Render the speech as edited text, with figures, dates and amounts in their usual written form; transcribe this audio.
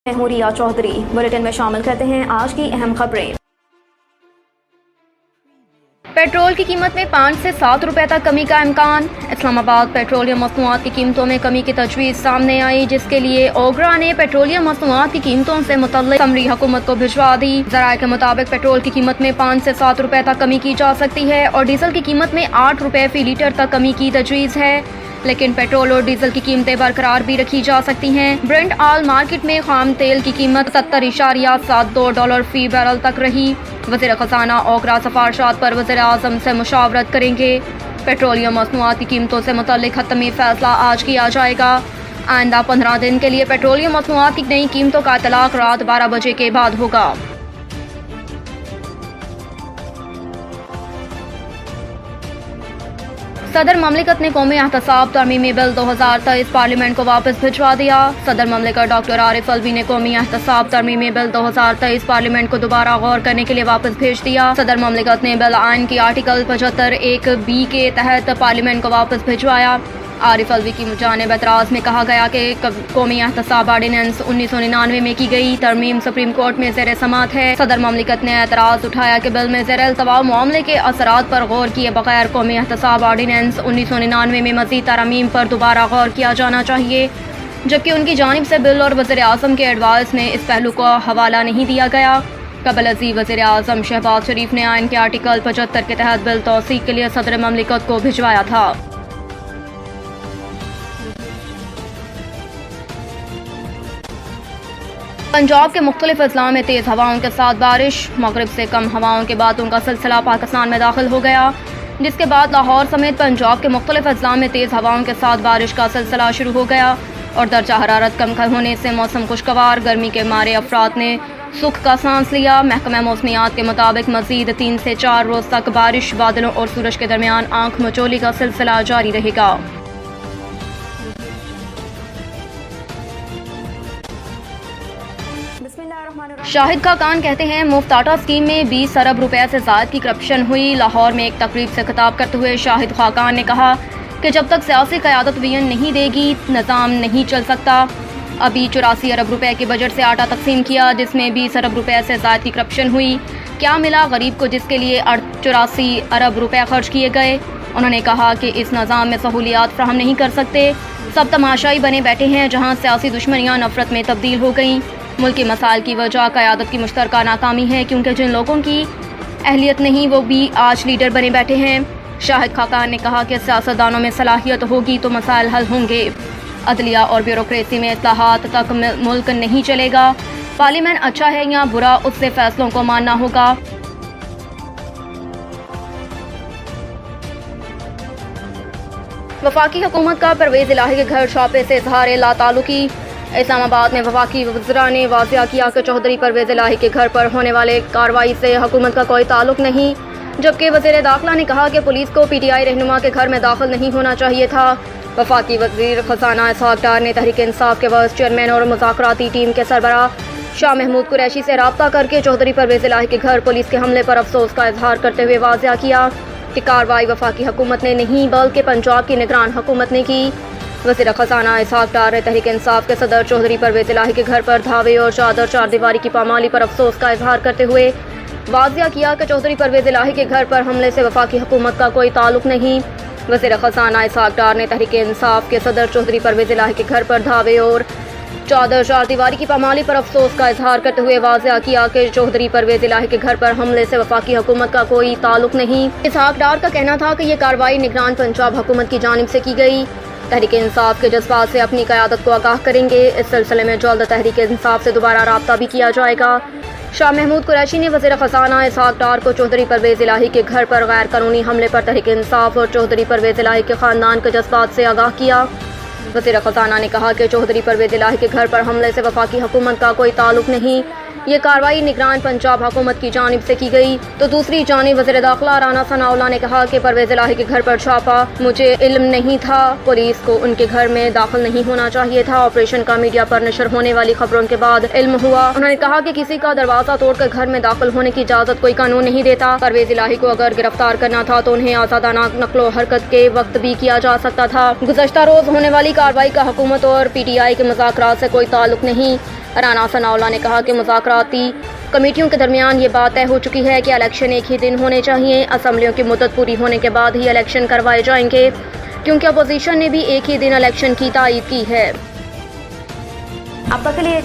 मैं हूं रिया चौधरी। बुलेटिन में शामिल करते हैं आज की अहम खबरें। पेट्रोल की कीमत में 5 से 7 रुपए तक कमी का इम्कान। इस्लामाबाद पेट्रोलियम मसनूआत की कीमतों में कमी की तजवीज़ सामने आई, जिसके लिए ओगरा ने पेट्रोलियम मसनूआत की कीमतों से मुतल्लिक़ समरी हुकूमत को भिजवा दी। ज़राए के मुताबिक पेट्रोल की कीमत में 5 से 7 रुपए तक कमी की जा सकती है और डीजल की कीमत में 8 रुपए फी लीटर तक कमी की तजवीज़ है, लेकिन पेट्रोल और डीजल की कीमतें बरकरार भी रखी जा सकती हैं। ब्रेंट ऑयल मार्केट में खाम तेल की कीमत $70.72 फी बैरल तक रही। वज़ीर ख़ज़ाना ओगरा सिफारिशात पर वज़ीर आज़म से मुशावरत करेंगे। पेट्रोलियम मसनूआत की कीमतों से मुतल्लिक़ हतमी फैसला आज किया जाएगा। आइंदा 15 दिन के लिए पेट्रोलियम मसनूआत की नई कीमतों का इतलाक़ रात 12 बजे के बाद होगा। सदर ममलिकत ने कौमी एहतसाब तरमीमी बिल 2023 पार्लियामेंट को वापस भिजवा दिया। सदर ममलिकत डॉक्टर आरिफ अलवी ने कौमी एहतसाब तरमीमी बिल 2023 पार्लियामेंट को दोबारा गौर करने के लिए वापस भेज दिया। सदर ममलिकत ने बिल आइन की आर्टिकल 75(1)(b) के तहत पार्लियामेंट को वापस भिजवाया। आरिफ अलवी की जानिब एतराज़ में कहा गया कि कौमी एहतसाब आर्डिनेंस 1999 में की गई तरमीम सुप्रीम कोर्ट में ज़ेर समात है। सदर ममलिकत ने एतराज़ उठाया कि बिल में ज़ेर अल्तवा मामले के असरात पर गौर किए बगैर कौमी एहतसाब आर्डिनेंस 1999 में मज़ीद तरमीम पर दोबारा गौर किया जाना चाहिए, जबकि उनकी जानिब से बिल और वज़ीर आज़म के एडवाइस में इस पहलू को हवाला नहीं दिया गया। कबल अज़ीज़ वज़ीर आज़म शहबाज शरीफ ने आइन के आर्टिकल 75 के तहत बिल तौसीक के लिए सदर ममलिकत को भिजवाया था। पंजाब के मुख्तलिफ अजला में तेज़ हवाओं के साथ बारिश। मगरिब से कम हवाओं के बादलों का सिलसिला पाकिस्तान में दाखिल हो गया, जिसके बाद लाहौर समेत पंजाब के मुख्तलिफ अजला में तेज़ हवाओं के साथ बारिश का सिलसिला शुरू हो गया और दर्जा हरारत कम होने से मौसम खुशगवार। गर्मी के मारे अफराद ने सुख का सांस लिया। महकमा मौसमियात के मुताबिक मज़ीद 3 से 4 रोज़ तक बारिश, बादलों और सूरज के दरमियान आंख मचोली का सिलसिला जारी रहेगा। शाहिद खाकान कहते हैं मुफ्त आटा स्कीम में 20 अरब रुपए से ज़ायद की करप्शन हुई। लाहौर में एक तकरीब से खिताब करते हुए शाहिद खाकान ने कहा कि जब तक सियासी क़यादत वियन नहीं देगी निज़ाम नहीं चल सकता। अभी 84 अरब रुपए के बजट से आटा तकसीम किया, जिसमें 20 अरब रुपए से ज़ायद की करप्शन हुई। क्या मिला गरीब को, जिसके लिए 84 अरब रुपए खर्च किए गए। उन्होंने कहा कि इस निज़ाम में सहूलियात फ्राहम नहीं कर सकते। सब तमाशाई बने बैठे हैं, जहाँ सियासी दुश्मनियाँ नफरत में तब्दील हो गईं। मुल्क के मसाइल की वजह क़यादत की मुश्तरका नाकामी है, क्योंकि जिन लोगों की अहलियत नहीं वो भी आज लीडर बने बैठे हैं। शाहिद खाकान ने कहा कि सियासतदानों में सलाहियत होगी तो मसाइल हल होंगे। अदलिया और ब्यूरोक्रेसी में इस्लाहात तक मुल्क नहीं चलेगा। पार्लियामेंट अच्छा है या बुरा, उससे फैसलों को मानना होगा। वफाकी हुकूमत का परवेज़ इलाही के घर छापे से इजहार लाताल्लुकी। इस्लामाबाद में वफाकी वज़रा ने वाज़िया किया कि चौधरी परवेज़ इलाही के घर पर होने वाले कार्रवाई से हुकूमत का कोई ताल्लुक नहीं, जबकि वज़ीर दाखिला ने कहा कि पुलिस को PTI रहनुमा के घर में दाखिल नहीं होना चाहिए था। वफाकी वज़ीर ख़ज़ाना इसहाक़ डार ने तहरीक इंसाफ के वाइस चेयरमैन और मुज़ाकराती टीम के सरबराह शाह महमूद कुरैशी से रब्ता करके चौधरी परवेज़ इलाही के घर पुलिस के हमले पर अफसोस का इजहार करते हुए वाज़िया किया कि कार्रवाई वफाकी हुकूमत ने नहीं बल्कि पंजाब की निगरान हुकूमत ने की। वज़ीर ख़ज़ाना इसहाक़ डार ने तहरीक इंसाफ के सदर चौधरी परवेज़ इलाही के घर पर धावे और चादर चारदीवारी की पामाली पर अफसोस का इजहार करते हुए वाज़िया किया कि चौधरी परवेज़ इलाही के घर पर हमले से वफाकी हुकूमत का कोई ताल्लुक नहीं। वज़ीर ख़ज़ाना इसहाक़ डार ने तहरीक इंसाफ के सदर चौधरी परवेज़ इलाही के घर पर धावे और चादर चारदीवारी की पामाली पर अफसोस का इजहार करते हुए वाज़िया किया कि चौधरी परवेज़ इलाही के घर पर हमले से वफाकी हुकूमत का कोई ताल्लुक नहीं। इसहाक़ डार का कहना था कि यह कार्रवाई निगरान पंजाब हुकूमत की जानिब से की गई। तहरीक इंसाफ के जज्बात से अपनी क़यादत को आगाह करेंगे। इस सिलसिले में जल्द तहरीक इंसाफ से दोबारा रब्ता भी किया जाएगा। शाह महमूद कुरैशी ने वज़ीर ख़ज़ाना इसहाक़ डार को चौधरी परवेज़ इलाही के घर पर गैर कानूनी हमले पर तहरीक इंसाफ और चौधरी परवेज़ इलाही के ख़ानदान के जज्बात से आगाह किया। वज़ीर ख़ज़ाना ने कहा कि चौधरी परवेज़ इलाही के घर पर हमले से वफाकी हुकूमत का कोई ताल्लुक नहीं। ये कार्रवाई निगरान पंजाब हुकूमत की जानिब से की गई। तो दूसरी जानिब वज़ीर दाखिला राना सनाउल्लाह ने कहा कि परवेज़ इलाही के घर पर छापा, मुझे इल्म नहीं था, पुलिस को उनके घर में दाखिल नहीं होना चाहिए था। ऑपरेशन का मीडिया पर नशर होने वाली खबरों के बाद इल्म हुआ। उन्होंने कहा कि किसी का दरवाजा तोड़कर घर में दाखिल होने की इजाज़त कोई कानून नहीं देता। परवेज़ इलाही को अगर गिरफ्तार करना था तो उन्हें आज़ादाना नक्लो हरकत के वक्त भी किया जा सकता था। गुज़श्ता रोज़ होने वाली कार्रवाई का हुकूमत और PTI के मुज़ाकरात से कोई ताल्लुक नहीं। राना सनाउल्लाह ने कहा कि मुज़ाकराती कमेटियों के दरमियान ये बात तय हो चुकी है कि इलेक्शन एक ही दिन होने चाहिए। असम्बलियों की मुद्दत पूरी होने के बाद ही इलेक्शन करवाए जाएंगे, क्योंकि अपोजिशन ने भी एक ही दिन इलेक्शन की तायीद की है। अब तक के लिए